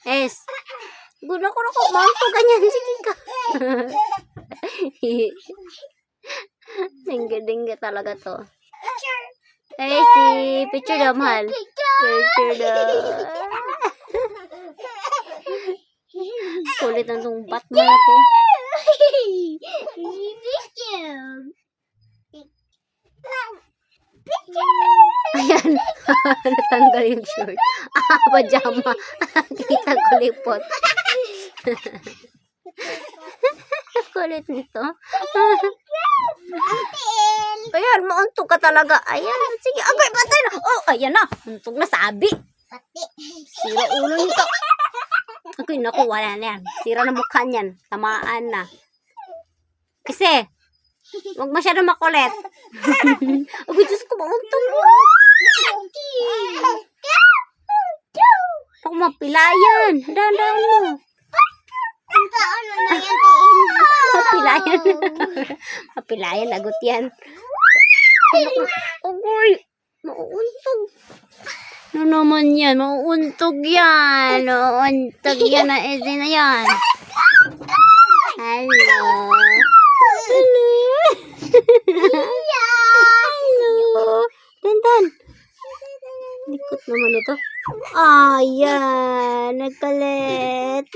Es. Guna ko na ko. Manto ganyan. Sige ka. Dingga-dingga talaga to. Eh, si picture daw, mahal. Picture daw. Kulit ang tong Batman na to. Ayan. Natanggal yung short. Pajama. Kita ko lipot. Kulit nito. Ayan, mauntog ka talaga. Ayan, sige. Agay, patay na. Oh, ayan na. Untog na, sabi. Sira ulo nito. Agay, naku, wala na yan. Sira na mukha niyan. Tamaan na. Kasi, huwag masyado makulit. Agay, Diyos ko, mauntog mo. Huwag mapilayan. Dahan-dahan mo. Mapilayan. Mapilayan, lagot yan. Agoy, mauuntog. Ano naman yan? Mauuntog yan. Mauuntog yan na eze na yan. Hello. Hello. Hello. Dandan. Likot naman ito. Ayan. Nagkalit.